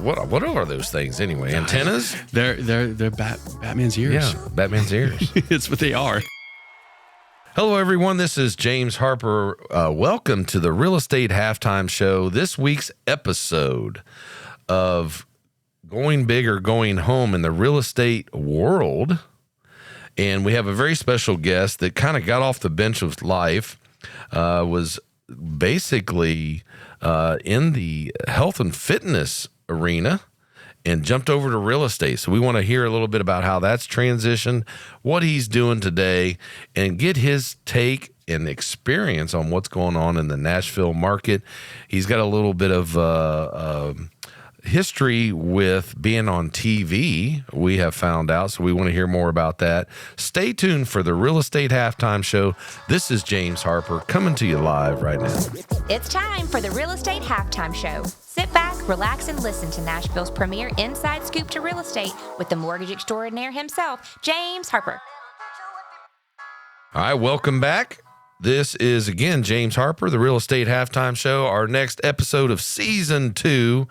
What are those things anyway? Antennas? They're Batman's ears. Yeah, Batman's ears. It's what they are. Hello, everyone. This is James Harper. Welcome to the Real Estate Halftime Show. This week's episode of Going Big or Going Home in the Real Estate World. And we have a very special guest that kind of got off the bench of life, was basically in the health and fitness arena and jumped over to real estate. So we want to hear a little bit about how that's transitioned, what he's doing today, and get his take and experience on what's going on in the Nashville market. He's got a little bit of history with being on TV, we have found out, so we want to hear more about that. Stay tuned for the Real Estate Halftime Show. This is James Harper coming to you live right now. It's time for the Real Estate Halftime Show. Sit back, relax, and listen to Nashville's premier inside scoop to real estate with the mortgage extraordinaire himself, James Harper. All right, welcome back. This is, again, James Harper, the Real Estate Halftime Show, our next episode of Season 2.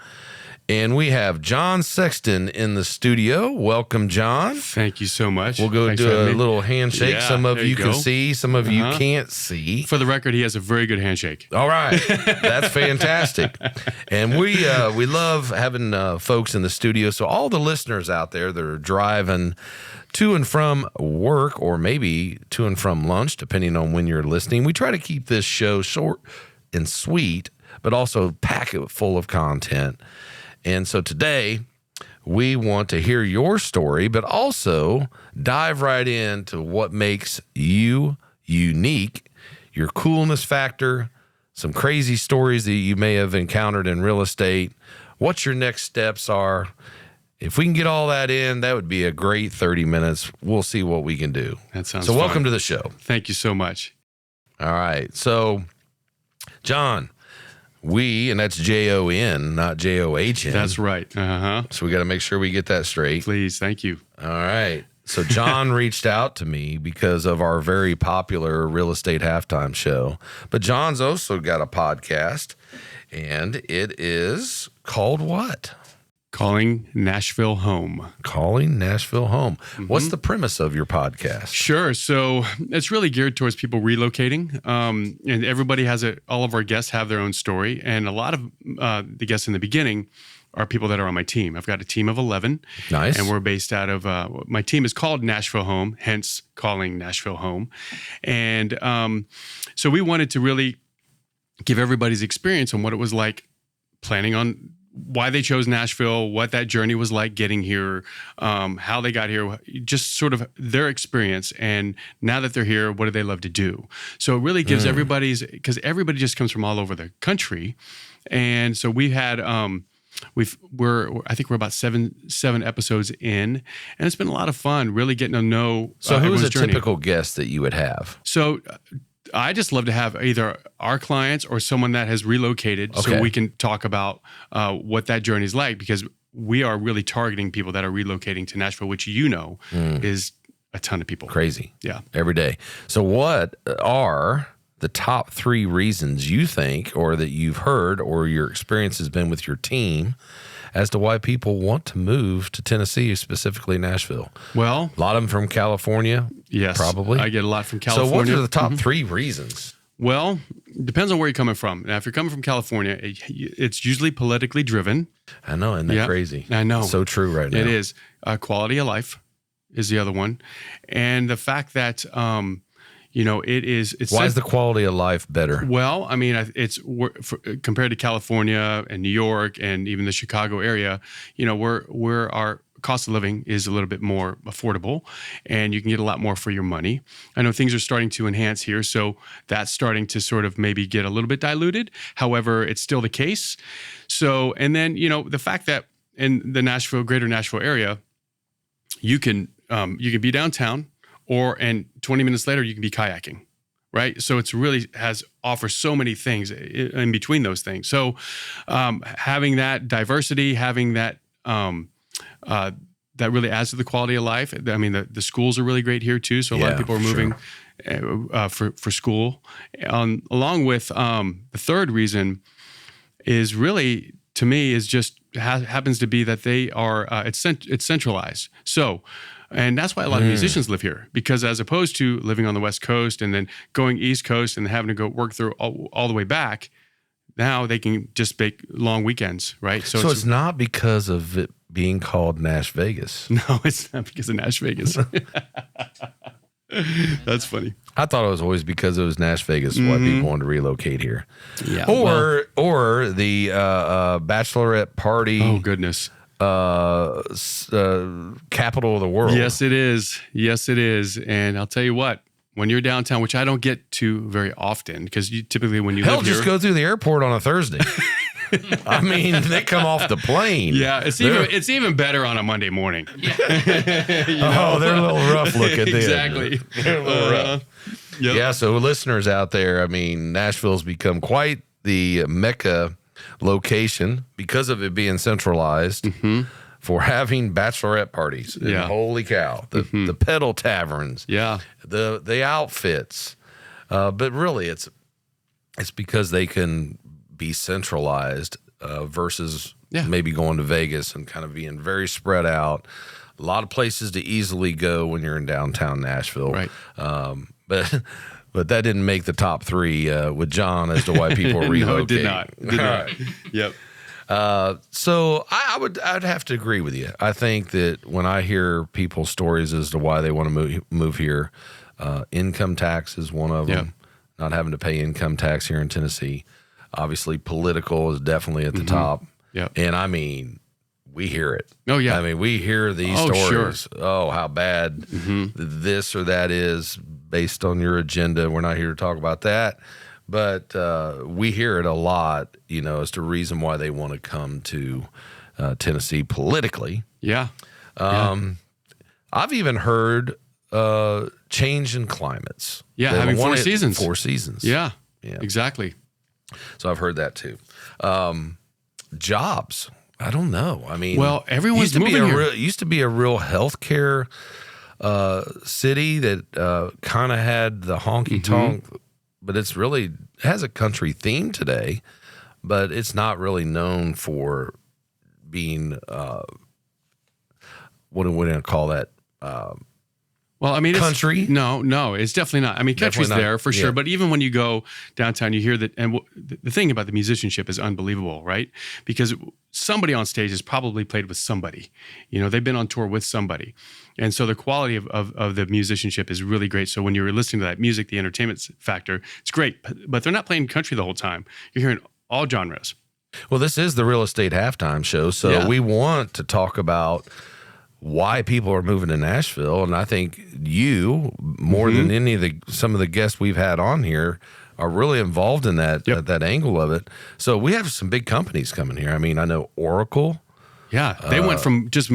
And we have Jon Sexton in the studio. Welcome, Jon. Thank you so much. We'll go Thanks do for a having me. little handshake. Yeah, some of there you you can go. see, some of you can't see. For the record, he has a very good handshake. All right. That's fantastic. And we love having folks in the studio. So all the listeners out there that are driving to and from work or maybe to and from lunch, depending on when you're listening, we try to keep this show short and sweet, but also pack it full of content. And so today we want to hear your story, but also dive right into what makes you unique, your coolness factor, some crazy stories that you may have encountered in real estate, what your next steps are. If we can get all that in, that would be a great 30 minutes. We'll see what we can do. That sounds so. fun. Welcome to the show. Thank you so much. All right. So, Jon, and that's Jon, not John. That's right. So we got to make sure we get that straight. Please. Thank you. All right. So Jon reached out to me because of our very popular Real Estate Halftime Show. But Jon's also got a podcast, and it is called what? Calling Nashville Home. Calling Nashville Home. Mm-hmm. What's the premise of your podcast? Sure. So it's really geared towards people relocating. And everybody all of our guests have their own story. And a lot of the guests in the beginning are people that are on my team. I've got a team of 11. Nice. And we're based out of, my team is called Nashville Home, hence calling Nashville Home. And so we wanted to really give everybody's experience on what it was like planning on why they chose Nashville, what that journey was like getting here, how they got here, just sort of their experience. And now that they're here, what do they love to do? So it really gives because everybody just comes from all over the country. And so we had, I think we're about seven episodes in, and it's been a lot of fun really getting to know. So who's a journey. typical guest that you would have? So I just love to have either our clients or someone that has relocated so we can talk about what that journey is like, because we are really targeting people that are relocating to Nashville, which is a ton of people. Crazy. Yeah. Every day. So what are the top 3 reasons you think, or that you've heard, or your experience has been with your team, as to why people want to move to Tennessee, specifically Nashville? Well, a lot of them from California. Yes, probably. I get a lot from California. So what are the top 3 reasons? Well, depends on where you're coming from. Now, if you're coming from California, it's usually politically driven. I know, isn't that crazy? I know. So true right now. It is. Quality of life is the other one. And the fact that, it's... Why is the quality of life better? Well, I mean, compared to California and New York and even the Chicago area, where our cost of living is a little bit more affordable, and you can get a lot more for your money. I know things are starting to enhance here, so that's starting to sort of maybe get a little bit diluted. However, it's still the case. So, and then, the fact that in the greater Nashville area, you can be downtown, and 20 minutes later, you can be kayaking, right? So it's really offers so many things in between those things. So having that diversity, having that that really adds to the quality of life. I mean, the schools are really great here too. So a lot of people are moving for school. Along with the third reason is really to me is just happens to be that they are it's centralized. So, and that's why a lot of musicians live here, because as opposed to living on the West Coast and then going East Coast and having to go work through all the way back, now they can just make long weekends, right? So it's not because of it being called Nash Vegas. No, it's not because of Nash Vegas. That's funny. I thought it was always because it was Nash Vegas why people wanted to relocate here. Yeah. Or the bachelorette party. Oh goodness. Capital of the world. Yes, it is. Yes, it is. And I'll tell you what, when you're downtown, which I don't get to very often, because you typically when you live here, just go through the airport on a Thursday. I mean, they come off the plane. Yeah, it's even better on a Monday morning. Yeah. Oh, they're a little rough looking. Exactly. They're a little rough. Yep. Yeah, so listeners out there, I mean, Nashville's become quite the Mecca location because of it being centralized for having bachelorette parties. And holy cow, the pedal taverns, the outfits. But really, it's because they can be centralized versus maybe going to Vegas and kind of being very spread out. A lot of places to easily go when you're in downtown Nashville. Right. But that didn't make the top three with Jon as to why people relocate. No, it did not. Right. Yep. So I'd have to agree with you. I think that when I hear people's stories as to why they want to move here, income tax is one of them. Not having to pay income tax here in Tennessee. Obviously, political is definitely at the top. Yep. And I mean, we hear it. Oh, yeah. I mean, we hear these stories. Sure. Oh, how bad this or that is based on your agenda. We're not here to talk about that. But we hear it a lot, as to reason why they want to come to Tennessee politically. Yeah. I've even heard change in climates. Yeah, having 4 seasons. 4 seasons. Yeah, exactly. So I've heard that too. Jobs. I don't know. I mean, well, everyone's moving here. Used to be a real healthcare city that kind of had the honky tonk, but it's really has a country theme today, but it's not really known for being what do I call that? Well, I mean, country? No, it's definitely not. I mean, country's there for sure, but even when you go downtown, you hear that. And the thing about the musicianship is unbelievable, right? Because somebody on stage has probably played with somebody. They've been on tour with somebody, and so the quality of the musicianship is really great. So when you're listening to that music, the entertainment factor, it's great. But they're not playing country the whole time. You're hearing all genres. Well, this is the Real Estate Halftime Show, so we want to talk about why people are moving to Nashville. And I think you, more than some of the guests we've had on here, are really involved in that that angle of it. So we have some big companies coming here. I mean, I know Oracle. Yeah, they went from just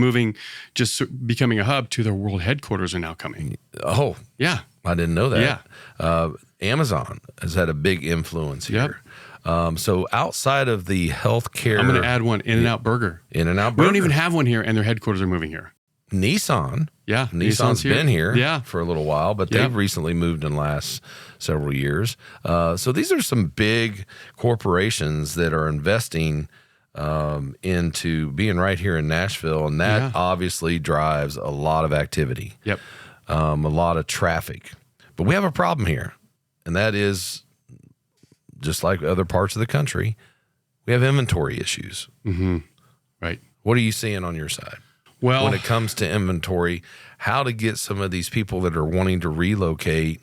becoming a hub to their world headquarters are now coming. Oh, yeah. I didn't know that. Yeah. Amazon has had a big influence here. So outside of the healthcare, I'm going to add one, In-N-Out Burger. In-N-Out Burger. We don't even have one here, and their headquarters are moving here. Nissan. Yeah. Nissan's been here for a little while, but they've Yeah. recently moved in the last several years. So these are some big corporations that are investing into being right here in Nashville, and that obviously drives a lot of activity. Yep. A lot of traffic. But we have a problem here, and that is, just like other parts of the country, we have inventory issues. Right. What are you seeing on your side? Well, when it comes to inventory, how to get some of these people that are wanting to relocate,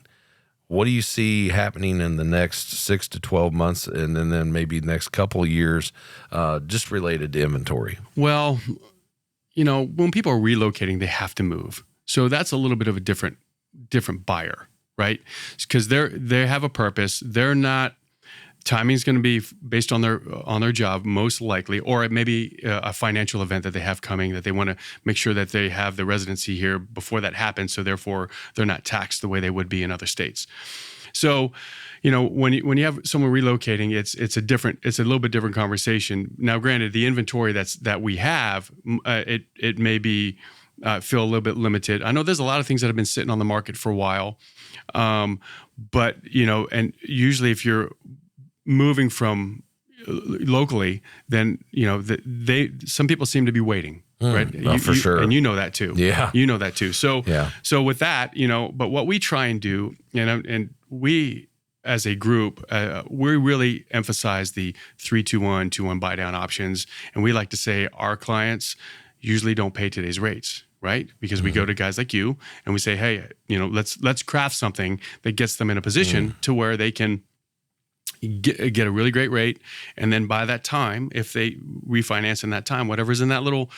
what do you see happening in the next 6 to 12 months and then maybe next couple of years just related to inventory? Well, when people are relocating, they have to move. So that's a little bit of a different buyer, right? Because they have a purpose. They're not. Timing is going to be based on their job, most likely, or it may be a financial event that they have coming that they want to make sure that they have the residency here before that happens. So therefore, they're not taxed the way they would be in other states. So, when you have someone relocating, it's a little bit different conversation. Now, granted, the inventory that we have, it may be feel a little bit limited. I know there's a lot of things that have been sitting on the market for a while, but and usually if you're moving from locally, then some people seem to be waiting, right? No, for sure, and you know that too. Yeah, you know that too. So so with that, but what we try and do, and we as a group, we really emphasize the 3-2-1, 2-1 buy down options, and we like to say our clients usually don't pay today's rates. Right? Because we go to guys like you and we say, hey, let's craft something that gets them in a position to where they can get a really great rate. And then by that time, if they refinance in that time, whatever's in that little,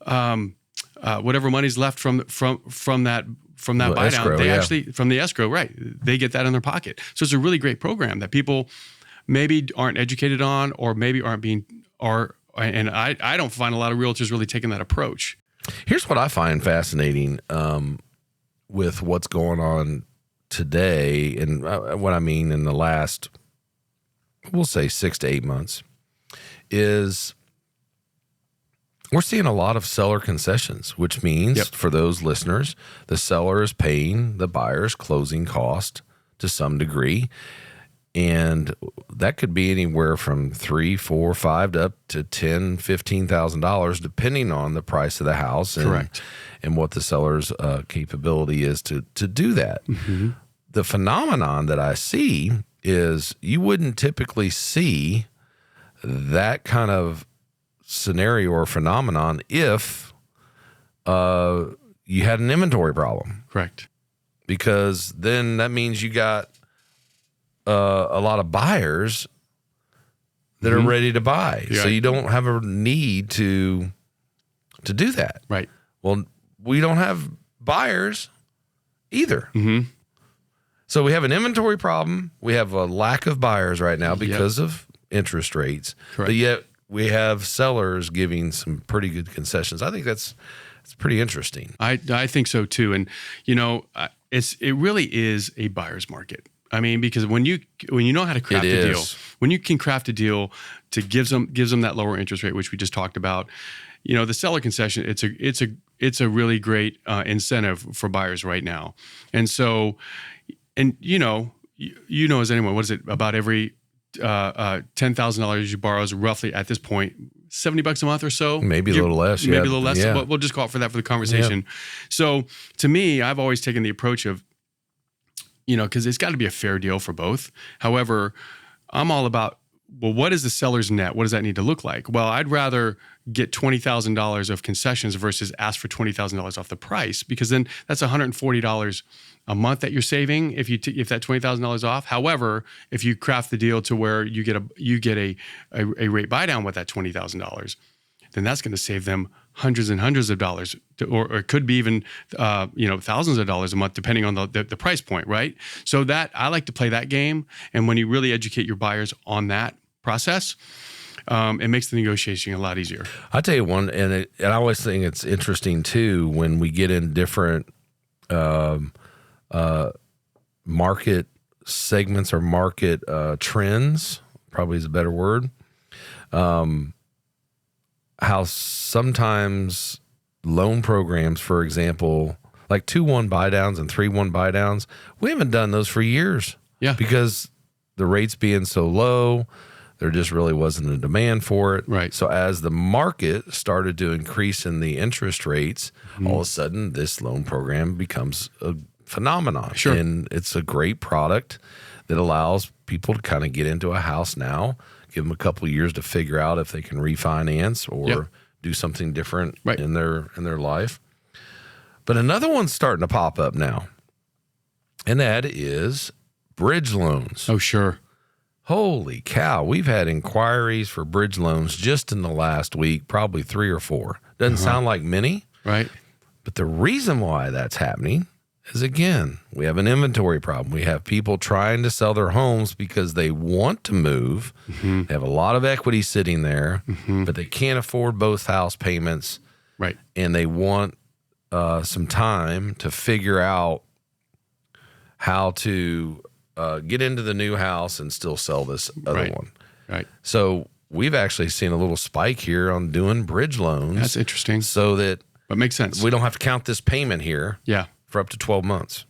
whatever money's left from that buy escrow, down, they actually, from the escrow, right, they get that in their pocket. So it's a really great program that people maybe aren't educated on, or maybe aren't being, and I don't find a lot of realtors really taking that approach. Here's what I find fascinating with what's going on today, and what I mean in the last, we'll say 6 to 8 months, is we're seeing a lot of seller concessions, which means for those listeners, the seller is paying the buyer's closing cost to some degree. And that could be anywhere from $3,000, $4,000, $5,000 up to $10,000, $15,000, depending on the price of the house and what the seller's capability is to do that. Mm-hmm. The phenomenon that I see is you wouldn't typically see that kind of scenario or phenomenon if you had an inventory problem. Correct. Because then that means you got a lot of buyers that are ready to buy. Yeah. So you don't have a need to do that. Right. Well, we don't have buyers either. Mm-hmm. So we have an inventory problem. We have a lack of buyers right now because of interest rates. Correct. But yet we have sellers giving some pretty good concessions. I think that's pretty interesting. I think so too. And it really is a buyer's market. I mean, because when you know how to craft a deal, when you can craft a deal to gives them that lower interest rate, which we just talked about, the seller concession, it's a really great incentive for buyers right now. And so, and as anyone, what is it, about every $10,000 you borrow is roughly at this point $70 a month or so, maybe a little less, maybe a little less. But we'll just call it for that for the conversation. Yeah. So to me, I've always taken the approach of, because it's got to be a fair deal for both. However, I'm all about, well, what is the seller's net? What does that need to look like? Well, I'd rather get $20,000 of concessions versus ask for $20,000 off the price, because then that's $140 a month that you're saving if that $20,000 off. However, if you craft the deal to where you get a rate buy down with that $20,000, then that's going to save them hundreds and hundreds of dollars, or it could be even thousands of dollars a month, depending on the price point, right? So that I like to play that game, and when you really educate your buyers on that process, it makes the negotiation a lot easier. I'll tell you one, and I always think it's interesting too when we get in different market segments or market trends, probably is a better word. How sometimes loan programs, for example, like 2-1 buy downs and 3-1 buy downs, we haven't done those for years. Yeah. Because the rates being so low, there just really wasn't a demand for it. Right. So as the market started to increase in the interest rates, all of a sudden this loan program becomes a phenomenon. Sure. And it's a great product that allows people to kind of get into a house now, give them a couple of years to figure out if they can refinance or do something different in their life. But another one's starting to pop up now, and that is bridge loans. Oh, sure. Holy cow. We've had inquiries for bridge loans just in the last week, probably 3 or 4. Doesn't sound like many. Right. But the reason why that's happening is, again, we have an inventory problem. We have people trying to sell their homes because they want to move. Mm-hmm. They have a lot of equity sitting there, but they can't afford both house payments. Right. And they want some time to figure out how to get into the new house and still sell this other one. Right. So we've actually seen a little spike here on doing bridge loans. That's interesting. So that but makes sense. We don't have to count this payment here. Yeah. For up to 12 months.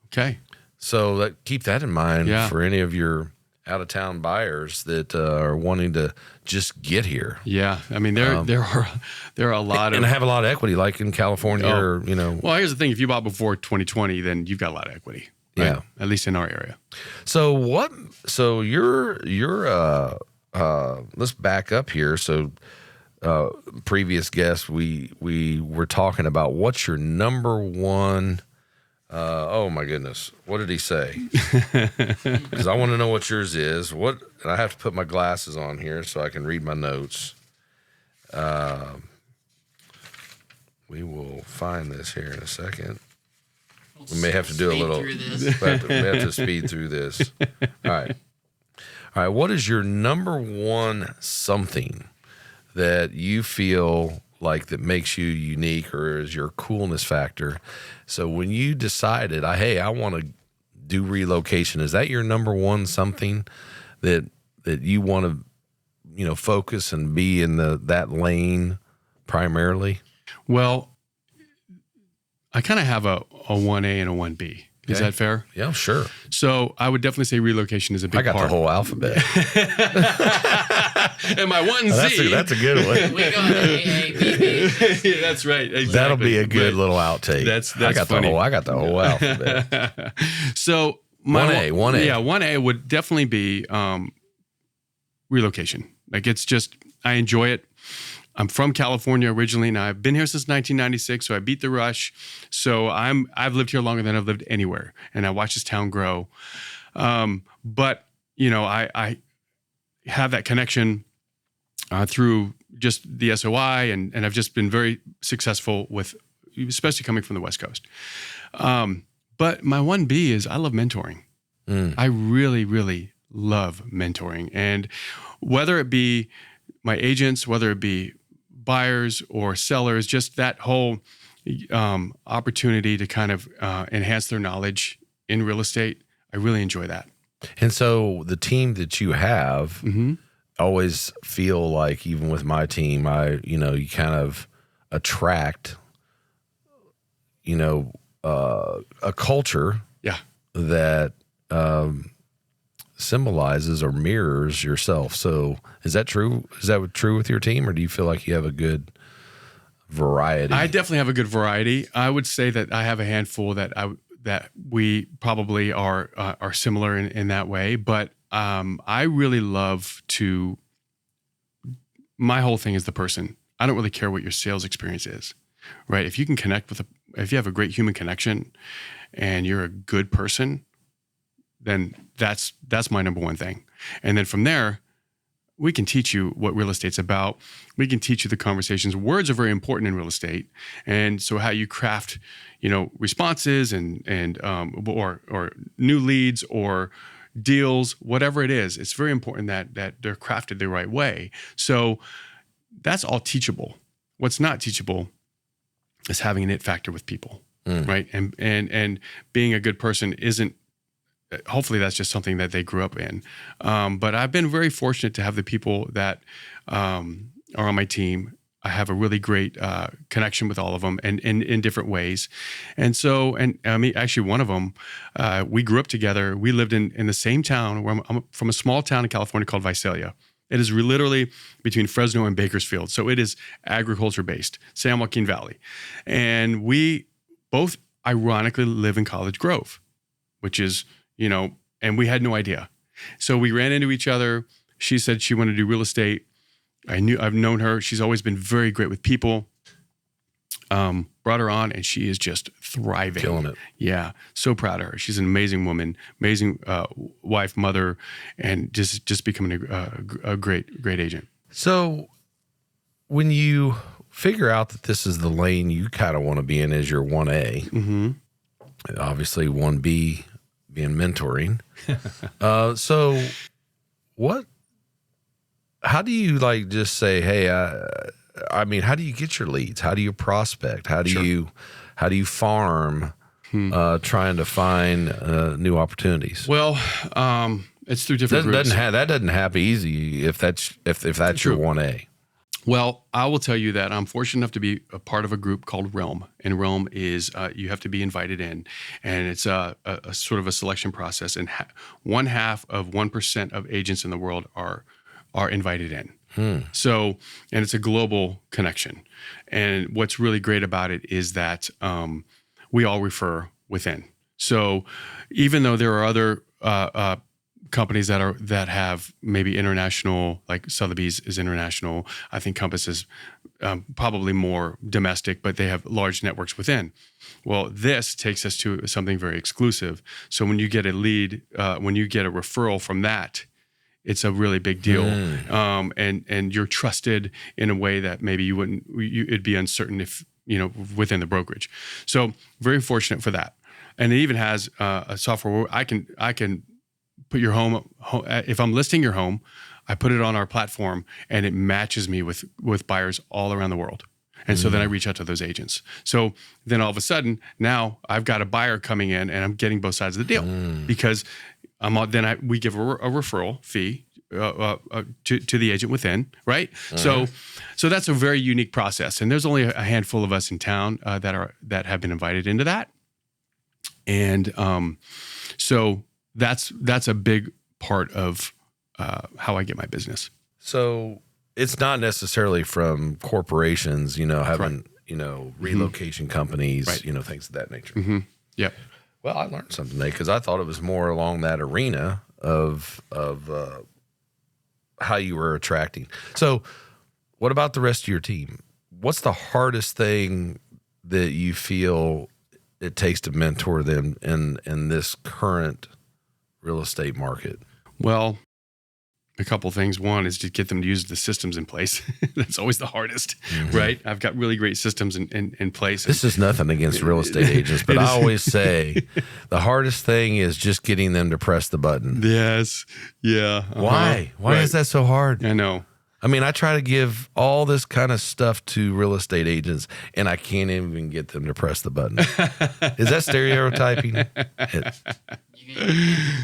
Okay. So keep that in mind for any of your out-of-town buyers that are wanting to just get here. Yeah, I mean there are a lot and have a lot of equity, like in California, or Well, here's the thing: if you bought before 2020, then you've got a lot of equity. Right? Yeah, at least in our area. So what? So you're let's back up here. So previous guest, we were talking about what's your number one. Oh my goodness, what did he say? Because I want to know what yours is. And I have to put my glasses on here so I can read my notes. We will find this here in a second. We may have to do a little. We have to speed through this. All right. What is your number one something that you feel like that makes you unique, or is your coolness factor? So when you decided, I want to do relocation, is that your number one something that you want to, focus and be in that lane primarily? Well, I kind of have a 1A and a 1B. Is that fair? Yeah, sure. So I would definitely say relocation is a big part. I got the whole alphabet. And my 1Z. That's a good one. We got A, B, B. Yeah, that's right. Exactly. That'll be a good little outtake. That's funny. I got the whole alphabet. So 1A. Yeah, 1A would definitely be relocation. Like, it's just, I enjoy it. I'm from California originally. Now I've been here since 1996, so I beat the rush. So I've lived here longer than I've lived anywhere, and I watched this town grow. But I have that connection through just the SOI, and I've just been very successful with, especially coming from the West Coast. But my 1B is I love mentoring. I really, really love mentoring, and whether it be my agents, whether it be buyers or sellers, just that whole opportunity to kind of enhance their knowledge in real estate. I really enjoy that. And so the team that you have, always feel like, even with my team, you kind of attract, a culture that symbolizes or mirrors yourself. So is that true? Is that true with your team, or do you feel like you have a good variety? I definitely have a good variety. I would say that I have a handful that we probably are similar in that way. But I really love to. My whole thing is the person. I don't really care what your sales experience is, right? If you can connect if you have a great human connection, and you're a good person, then that's my number one thing. And then from there, we can teach you what real estate's about. We can teach you the conversations. Words are very important in real estate. And so how you craft, responses and or new leads or deals, whatever it is, it's very important that they're crafted the right way. So that's all teachable. What's not teachable is having an it factor with people, right? And being a good person isn't. Hopefully that's just something that they grew up in. But I've been very fortunate to have the people that are on my team. I have a really great connection with all of them, and in different ways. And so, I mean, actually one of them, we grew up together. We lived in the same town. I'm from a small town in California called Visalia. It is literally between Fresno and Bakersfield. So it is agriculture based, San Joaquin Valley. And we both ironically live in College Grove, which is, and we had no idea. So we ran into each other. She said she wanted to do real estate. I've known her. She's always been very great with people. Brought her on, and she is just thriving. Killing it. Yeah. So proud of her. She's an amazing woman, amazing wife, mother, and just becoming a great agent. So when you figure out that this is the lane you kind of want to be in as your 1A, obviously 1B being mentoring. So how do you just say, hey, I mean, how do you get your leads? How do you prospect? How do you farm, trying to find new opportunities? Well, it's through different groups. That doesn't happen easy if that's your 1A. Well, I will tell you that I'm fortunate enough to be a part of a group called Realm, and Realm is you have to be invited in, and it's a sort of a selection process, and 1/2 of 1% of agents in the world are invited in. So, and it's a global connection, and what's really great about it is that we all refer within. So, even though there are other companies that have maybe international, like Sotheby's is international. I think Compass is probably more domestic, but they have large networks within. Well, this takes us to something very exclusive. So when you get a lead, when you get a referral from that, it's a really big deal, and you're trusted in a way that maybe you wouldn't. It'd be uncertain if within the brokerage. So very fortunate for that, and it even has a software where I can put your home, if I'm listing your home, I put it on our platform and it matches me with buyers all around the world. And so then I reach out to those agents. So then all of a sudden, now I've got a buyer coming in and I'm getting both sides of the deal because we give a referral fee to the agent within, right? So that's a very unique process. And there's only a handful of us in town that have been invited into that. And so that's a big part of how I get my business. So it's not necessarily from corporations, having, relocation companies, Right. Things of that nature. Yep. Well, I learned something today because I thought it was more along that arena of how you were attracting. So what about the rest of your team? What's the hardest thing that you feel it takes to mentor them in this current real estate market? Well, a couple of things. One is to get them to use the systems in place. That's always the hardest, right? I've got really great systems in place. This is nothing against real estate agents, but I always say the hardest thing is just getting them to press the button. Yes. Yeah. Why? Why is that so hard? I know. I mean, I try to give all this kind of stuff to real estate agents, and I can't even get them to press the button. Is that stereotyping?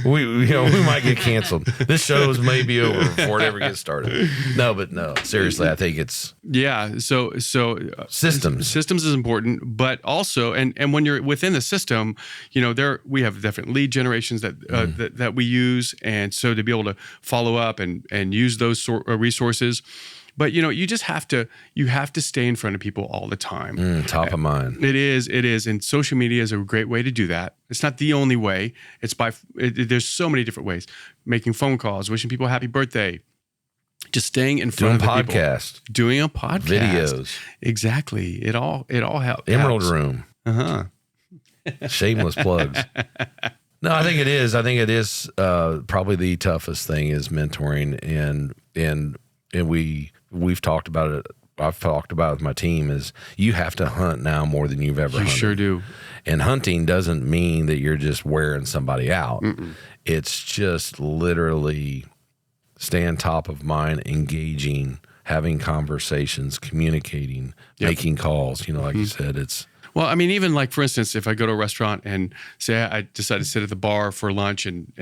We might get canceled. This show is maybe over before it ever gets started. No, seriously, I think it's So systems. Systems is important, but also, and when you're within the system, we have different lead generations that we use, and so to be able to follow up and use those resources. But you just have to stay in front of people all the time. Top of mind. It is, and social media is a great way to do that. It's not the only way. There's so many different ways. Making phone calls, wishing people happy birthday, just staying in front of the people. Doing a podcast, videos. Exactly. It all helps. Emerald Room. Shameless plugs. No, I think it is. I think it is probably the toughest thing is mentoring, and we've talked about it. I've talked about it with my team is you have to hunt now more than you've ever hunted. You sure do. And hunting doesn't mean that you're just wearing somebody out. It's just literally staying top of mind, engaging, having conversations, communicating, making calls. Like you said, it's. Well, I mean, even like, for instance, if I go to a restaurant and say I decide to sit at the bar for lunch and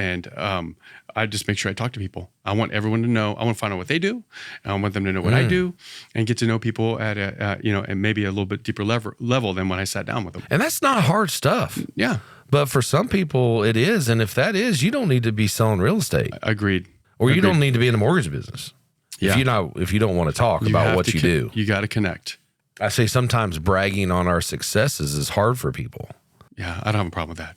I just make sure I talk to people. I want everyone to know. I want to find out what they do. I want them to know what I do and get to know people at and maybe a little bit deeper level than when I sat down with them. And that's not hard stuff. Yeah. But for some people it is. And if that is, you don't need to be selling real estate. Agreed. Or you don't need to be in the mortgage business. Yeah. If you don't want to talk about what you do. You got to connect. I say sometimes bragging on our successes is hard for people. Yeah, I don't have a problem with that.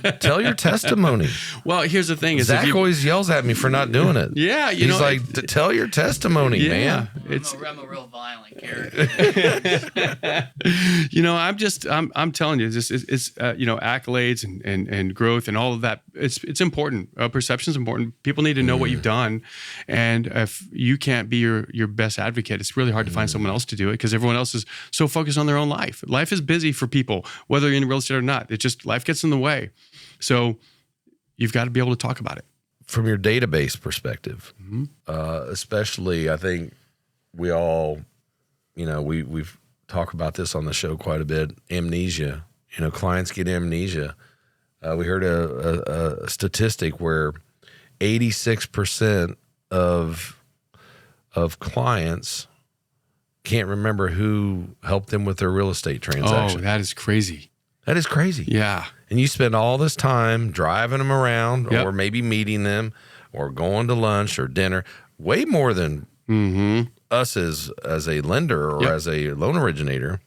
No. Tell your testimony. Well, here's the thing. Zach always yells at me for not doing it. Yeah. He's like, tell your testimony, man. I'm a real violent character. I'm telling you, it's accolades and growth and all of that. It's important. Perception is important. People need to know what you've done. And if you can't be your best advocate, it's really hard to find someone else to do it because everyone else is so focused on their own life. Life is busy for people, whether you're in real estate or not. It just, life gets in the way. So you've got to be able to talk about it. From your database perspective, especially, I think we all, we've talked about this on the show quite a bit, amnesia. Clients get amnesia. We heard a statistic where 86% of clients can't remember who helped them with their real estate transaction. Oh, that is crazy. That is crazy. Yeah. And you spend all this time driving them around Yep. or maybe meeting them or going to lunch or dinner, way more than us as a lender or Yep. as a loan originator.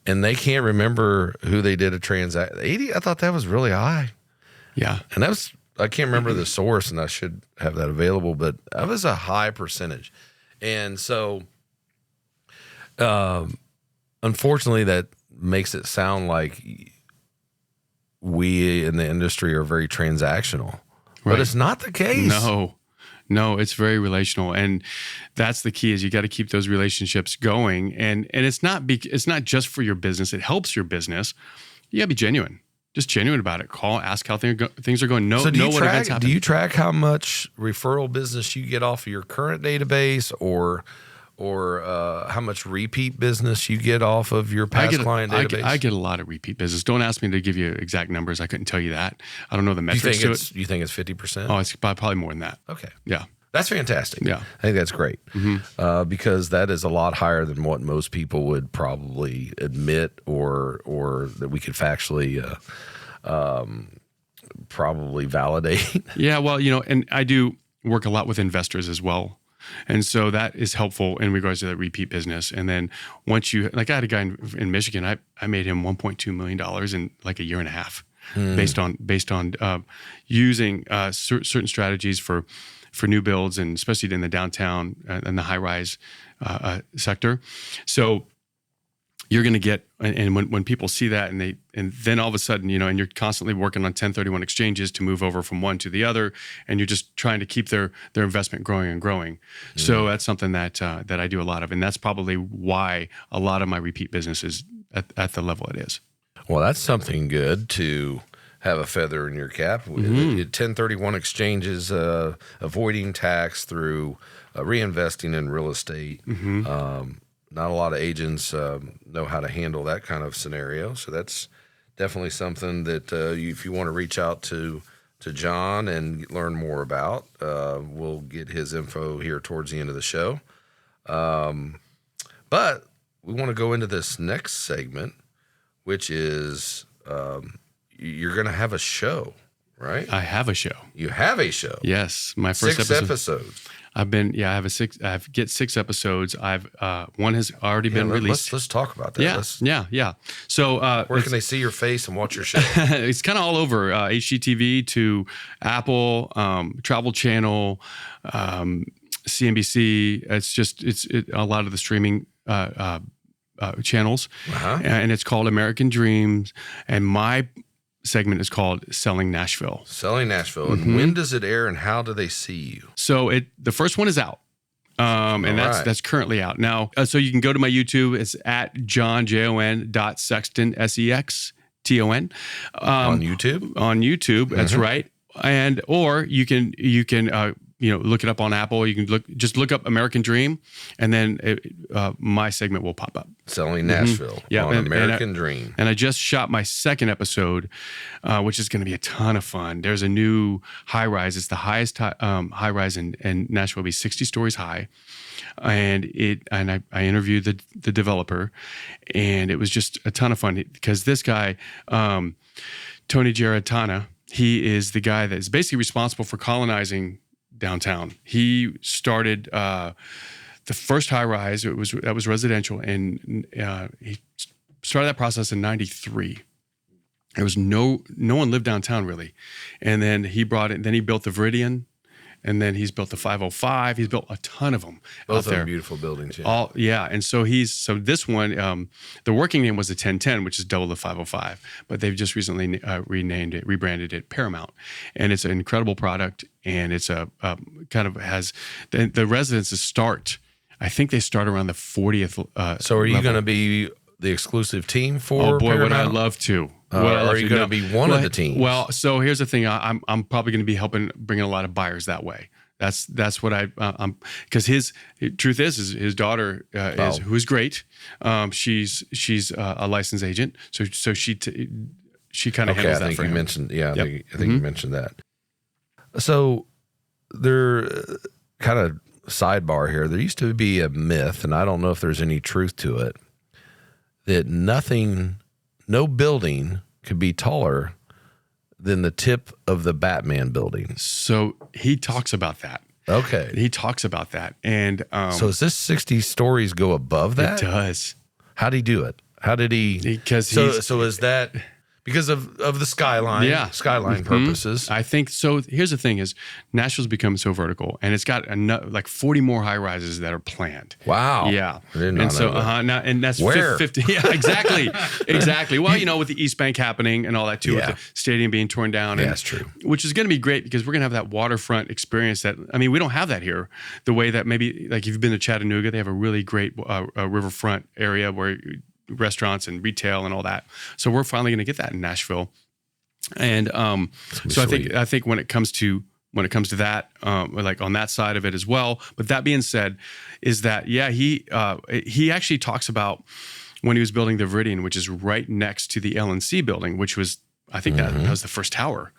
And they can't remember who they did a transaction. 80, I thought that was really high. Yeah. And that was, I can't remember the source, and I should have that available, but that was a high percentage. And so, unfortunately, that makes it sound like we in the industry are very transactional, but Right. it's not the case. No, it's very relational, and that's the key. Is you got to keep those relationships going, and it's not just for your business. It helps your business. You got to be genuine, just genuine about it. Call, ask how things are going. Know what events happen. Do you track how much referral business you get off of your current database, or how much repeat business you get off of your past client database? I get a lot of repeat business. Don't ask me to give you exact numbers. I couldn't tell you that. I don't know the metrics to it. You think it's 50%? Oh, it's probably more than that. Okay. Yeah. That's fantastic. Yeah. I think that's great because that is a lot higher than what most people would probably admit or that we could factually probably validate. Yeah. Well, and I do work a lot with investors as well. And so that is helpful in regards to that repeat business. And then once I had a guy in Michigan, I made him $1.2 million in like a year and a half based on using certain strategies for new builds, and especially in the downtown and the high rise sector. So you're going to get, and when people see that, and then all of a sudden, and you're constantly working on 1031 exchanges to move over from one to the other, and you're just trying to keep their investment growing and growing. So that's something that I do a lot of, and that's probably why a lot of my repeat business is at the level it is. Well, that's something good to have a feather in your cap. 1031 exchanges, avoiding tax through reinvesting in real estate. Not a lot of agents know how to handle that kind of scenario. So that's definitely something that if you want to reach out to Jon and learn more about, we'll get his info here towards the end of the show. But we want to go into this next segment, which is you're going to have a show, right? I have a show. You have a show. Yes, my first 6 episodes. I get 6 episodes. One has already been released. Let's talk about that. Yeah. So where can they see your face and watch your show? It's kind of all over HGTV to Apple, Travel Channel, CNBC. It's a lot of the streaming channels, and it's called American Dreams. And my segment is called Selling Nashville. Selling Nashville. And when does it air, and how do they see you? So the first one is out. And that's currently out now. So you can go to my YouTube. It's at Jon.Sexton, SEXTON. On YouTube? On YouTube, that's right. Or you can look it up on Apple. You can just look up American Dream, and then my segment will pop up. Selling Nashville on American Dream. And I just shot my second episode, which is going to be a ton of fun. There's a new high rise. It's the highest high rise in Nashville. It'll be 60 stories high. And I interviewed the developer, and it was just a ton of fun because this guy, Tony Giarratana, he is the guy that is basically responsible for colonizing downtown. He started the first high rise. That was residential, and he started that process in '93. There was no one lived downtown really, and then he brought it. Then he built the Viridian, and then he's built the 505. He's built a ton of them. Both out there. Are beautiful buildings. Yeah. And so this one, the working name was the 1010, which is double the 505, but they've just recently rebranded it Paramount, and it's an incredible product. And it's kind of has the residences start. I think they start around the 40th. So are you going to be the exclusive team for? Oh boy, Paramount? would I love to. Are you going to be one of the teams? Well, so here's the thing. I'm probably going to be bringing a lot of buyers that way. That's what I'm because his truth is his daughter who's great. She's a licensed agent, so she kind of handles that for him. I think you mentioned that. So they're kind of sidebar here. There used to be a myth, and I don't know if there's any truth to it, that no building could be taller than the tip of the Batman building. So he talks about that. Okay. He talks about that. And so is this 60 stories go above that? It does. How did he do it? How did he? Because so is that because of the skyline? Yeah. Skyline purposes. I think so. Here's the thing: is Nashville's become so vertical, and it's got like 40 more high rises that are planned. Wow. Yeah. I did not and so know that. now and that's Where? 50. Yeah, exactly, exactly. Well, with the East Bank happening and all that too, Yeah. with the stadium being torn down. Yeah, and, that's true. Which is going to be great because we're going to have that waterfront experience. We don't have that here. The way that maybe like if you've been to Chattanooga, they have a really great riverfront area where restaurants and retail and all that. So we're finally going to get that in Nashville. And so I think when it comes to that, like on that side of it as well. But that being said, is that he actually talks about when he was building the Viridian, which is right next to the LNC building, which was I think that was the first tower,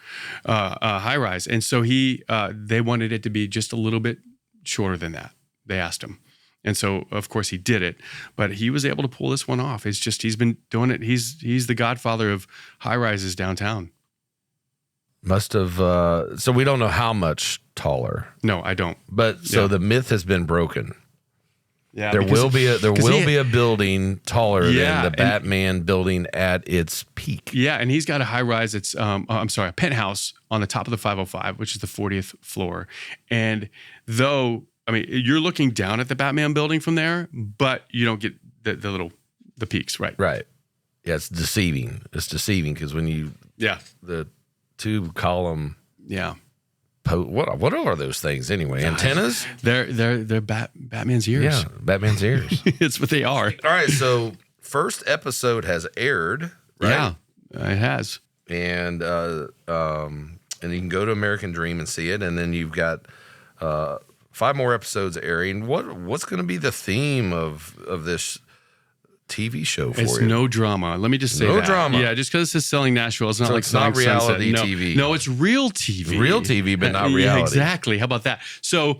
high rise. And so they wanted it to be just a little bit shorter than that. They asked him. And so, of course, he did it, but he was able to pull this one off. It's just he's been doing it. He's the godfather of high rises downtown. Must have. So we don't know how much taller. No, I don't. But so the myth has been broken. Yeah, there will be a building taller than the Batman building at its peak. Yeah, and he's got a high rise. It's a penthouse on the top of the 505, which is the 40th floor. And though you're looking down at the Batman building from there, but you don't get the peaks, right? Right. Yeah, it's deceiving. It's deceiving because when the 2-column. Yeah. What are those things anyway? Antennas? They're Batman's ears. Yeah, Batman's ears. It's what they are. All right, so first episode has aired, right? Yeah, it has. And you can go to American Dream and see it, and then you've got 5 more episodes airing. What's going to be the theme of this TV show for you? It's no drama. Let me just say no that. drama. Yeah, just because it's selling Nashville, it's not so like it's not reality TV. No, it's real TV. Real TV, but not reality. Yeah, exactly. How about that? So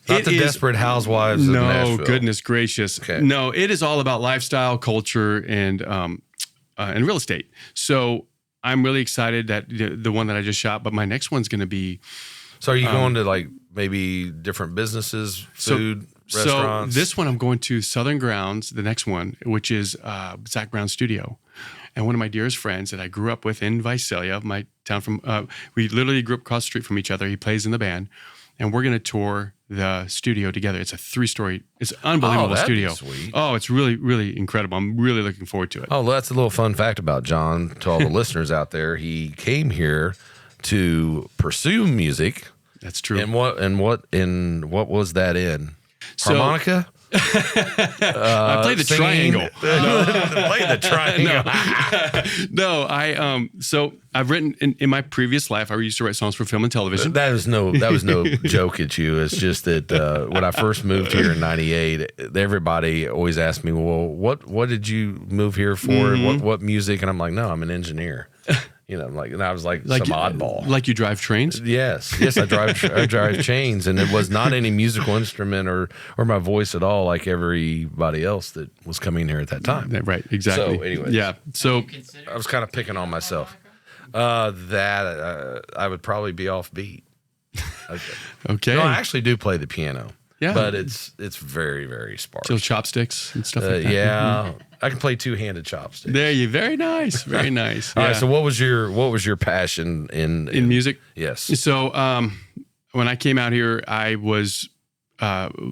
not the Desperate Housewives of Nashville. No, goodness gracious. Okay. No, it is all about lifestyle, culture, and real estate. So I'm really excited that the one that I just shot, but my next one's going to be. So are you going to like maybe different businesses, food, restaurants? So this one I'm going to Southern Grounds, the next one, which is Zach Brown's studio. And one of my dearest friends that I grew up with in Visalia, my town from, we literally grew up across the street from each other. He plays in the band. And we're going to tour the studio together. It's a 3-story, it's an unbelievable studio. Be sweet. Oh, it's really, really incredible. I'm really looking forward to it. Oh, well, that's a little fun fact about John to all the listeners out there. He came here to pursue music. That's true. And what was that in? Harmonica? I played the triangle. Play the triangle. No, so I've written in my previous life. I used to write songs for film and television. That was no joke at you. It's just that when I first moved here in '98, everybody always asked me, "Well, what did you move here for? Mm-hmm. What music?" And I'm like, "No, I'm an engineer." And I was like some oddball. Like you drive trains? Yes, I drive chains, and it was not any musical instrument or my voice at all, like everybody else that was coming here at that time. Right, exactly. So, anyways, yeah. So I was kind of picking on myself. That I would probably be off beat. Okay. No, I actually do play the piano. Yeah. But it's very, very sparse. So chopsticks and stuff like that. Yeah. I can play 2-handed chopsticks. There you very nice. Very nice. All right. So what was your passion in music? Yes. So when I came out here, I was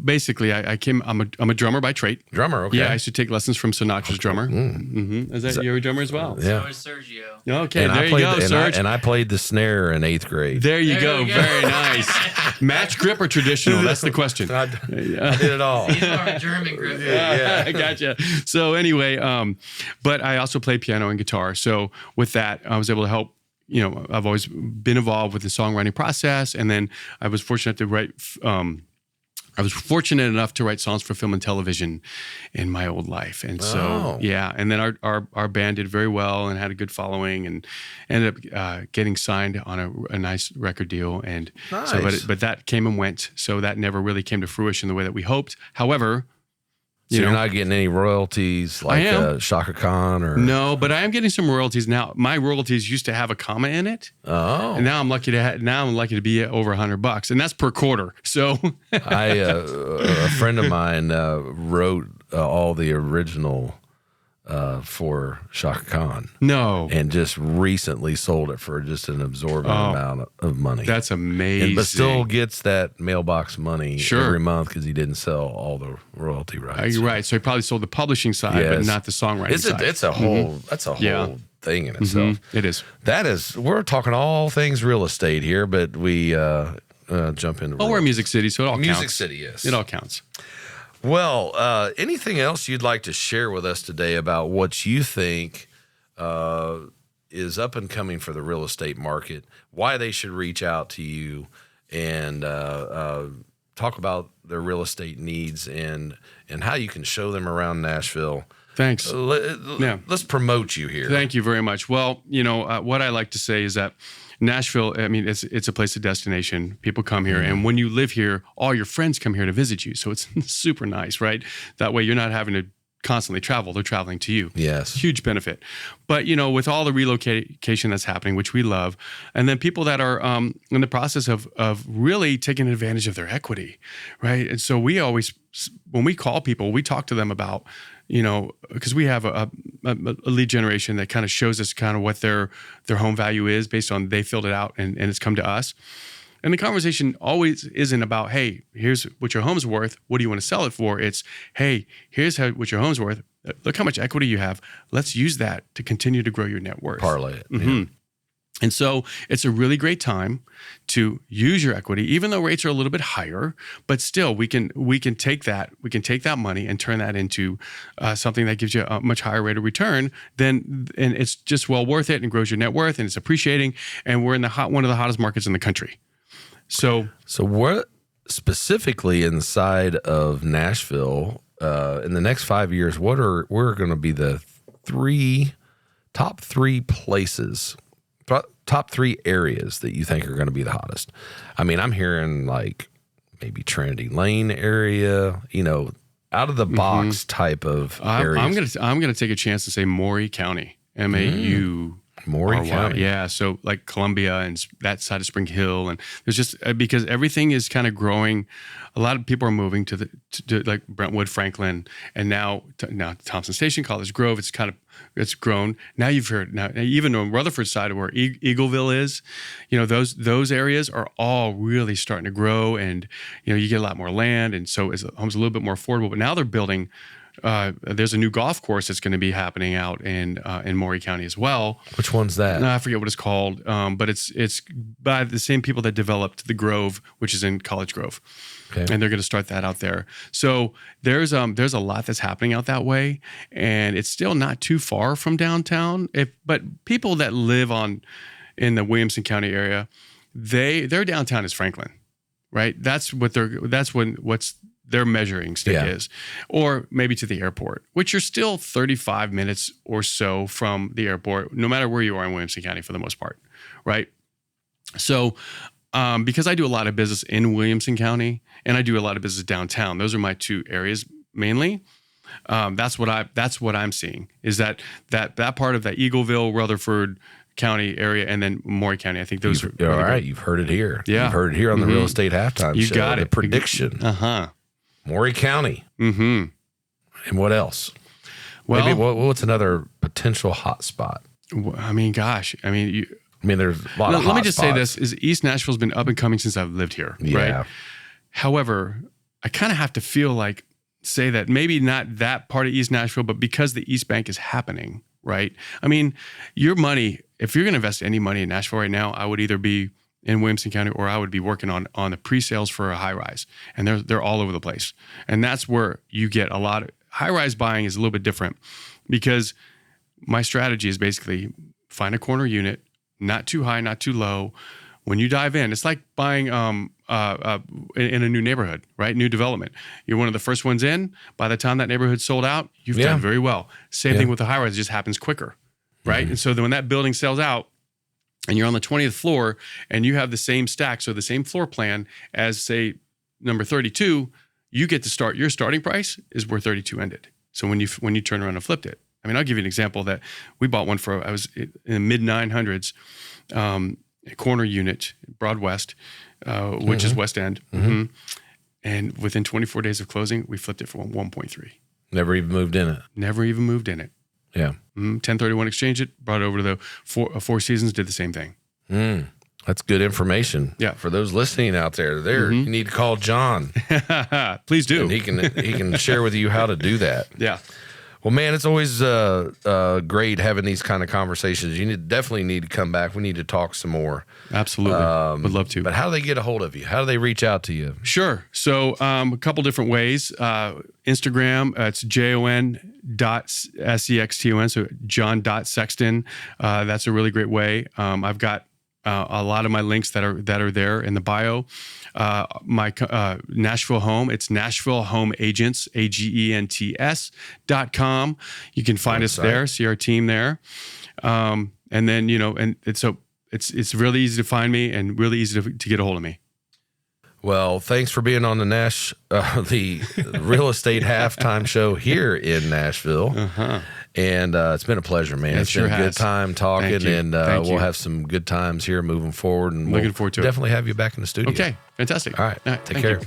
basically I'm a drummer by trade. Drummer, okay. Yeah, I used to take lessons from Sinatra's drummer. Mm-hmm. Is that you're a drummer as well? Yeah. So is Sergio. Okay, and there you go, Serge. And I played the snare in 8th grade. There you go. Very nice. Match grip or traditional? That's the question. I did it all. He's more of a German grip. Yeah. I gotcha. So anyway, but I also play piano and guitar. So with that, I was able to help. I've always been involved with the songwriting process, and then I was fortunate to write I was fortunate enough to write songs for film and television in my old life. And so, yeah. And then our band did very well and had a good following and ended up getting signed on a nice record deal. And nice. but that came and went. So that never really came to fruition the way that we hoped. However, you're not getting any royalties like Shaka Khan or no, but I am getting some royalties now. My royalties used to have a comma in it. Oh, and now I'm lucky to be over $100, and that's per quarter. So a friend of mine wrote all the original for Shaka Khan. No, and just recently sold it for just an absorbent amount of money. That's amazing. But still gets that mailbox money every month because he didn't sell all the royalty rights. You're right. So he probably sold the publishing side, but not the songwriting side. It's a whole. That's a whole thing in itself. It is. That is. We're talking all things real estate here, but we jump into. We're Music City, so it all counts. Music City, yes. It all counts. Well, anything else you'd like to share with us today about what you think is up and coming for the real estate market, why they should reach out to you, and talk about their real estate needs and how you can show them around Nashville? Thanks. Let's promote you here. Thank you very much. Well, what I like to say is that Nashville, I mean, it's a place of destination. People come here, and when you live here, all your friends come here to visit you. So it's super nice, right? That way you're not having to constantly travel. They're traveling to you. Yes. Huge benefit. But, with all the relocation that's happening, which we love, and then people that are in the process of really taking advantage of their equity, right? And so we always, when we call people, we talk to them about, because we have a lead generation that kind of shows us kind of what their home value is based on they filled it out and it's come to us. And the conversation always isn't about, hey, here's what your home's worth. What do you want to sell it for? It's, hey, here's what your home's worth. Look how much equity you have. Let's use that to continue to grow your net worth. Parlay it. Mm-hmm. Yeah. And so it's a really great time to use your equity, even though rates are a little bit higher, but still we can take that money and turn that into something that gives you a much higher rate of return and it's just well worth it and grows your net worth and it's appreciating. And we're in one of the hottest markets in the country. So what specifically inside of Nashville in the next 5 years, what are going to be the top three places? Top three areas that you think are going to be the hottest? I mean, I'm hearing like maybe Trinity Lane area, out of the box type of areas. I'm gonna take a chance to say Maury County, MAU. Maury County. Yeah, so like Columbia and that side of Spring Hill, and there's just because everything is kind of growing. A lot of people are moving to like Brentwood, Franklin, and now Thompson Station, College Grove. It's grown. Now you've heard even on Rutherford side where Eagleville is, those areas are all really starting to grow, and you get a lot more land, and so home's a little bit more affordable. But now they're building. There's a new golf course that's going to be happening out in Maury County as well. Which one's that? I forget what it's called, but it's by the same people that developed the Grove, which is in College Grove, and they're going to start that out there. So there's a lot that's happening out that way, and it's still not too far from downtown. But people that live in the Williamson County area, their downtown is Franklin, right? That's what's their measuring stick is, or maybe to the airport, which you're still 35 minutes or so from the airport, no matter where you are in Williamson County for the most part, right? So because I do a lot of business in Williamson County and I do a lot of business downtown, those are my two areas mainly. That's what I'm seeing is that part of that Eagleville, Rutherford County area, and then Maury County. I think those are all right. You've heard it here. Yeah. You've heard it here on the Real Estate Halftime Show. You got it. The prediction. Maury County. Mm-hmm. And what else? Well, maybe what's another potential hot spot? I mean, gosh. There's a lot of hot Let me just spots. say this, is East Nashville's been up and coming since I've lived here, right? However, I kind of have to say that maybe not that part of East Nashville, but because the East Bank is happening, right? I mean, your money, if you're going to invest any money in Nashville right now, I would either be in Williamson County, or I would be working on the pre-sales for a high-rise, and they're all over the place. And that's where you get a lot of high-rise buying is a little bit different because my strategy is basically find a corner unit, not too high, not too low. When you dive in, it's like buying in a new neighborhood, right? New development. You're one of the first ones in. By the time that neighborhood's sold out, you've done very well. Same thing with the high-rise. It just happens quicker, right? And so then when that building sells out and you're on the 20th floor and you have the same stack, so the same floor plan as, say, number 32, you get to start. Your starting price is where 32 ended. So when you turn around and flipped it. I mean, I'll give you an example that we bought one for, I was in the mid-900s, a corner unit, Broad West, which is West End. And within 24 days of closing, we flipped it for 1.3. Never even moved in it. Never even moved in it. Yeah. 1031 exchanged it, brought it over to the Four Seasons, did the same thing. That's good information. Yeah. For those listening out there, you need to call John. Please do. And he can share with you how to do that. Yeah. Well, man, it's always great having these kind of conversations. You definitely need to come back. We need to talk some more. Absolutely. Would love to. But how do they get a hold of you? How do they reach out to you? Sure. So a couple different ways. Instagram, it's jon.sexton, so Jon.Sexton. That's a really great way. I've got a lot of my links that are there in the bio. My Nashville Home, it's Nashville Home Agents, AGENTS.com. You can find us there, see our team there. And then, it's really easy to find me and really easy to get a hold of me. Well, thanks for being on the the real estate halftime show here in Nashville. And it's been a pleasure, man. It's been a good time talking, and we'll have some good times here moving forward. And looking forward to it. Definitely have you back in the studio. Okay, fantastic. All right, take care. You.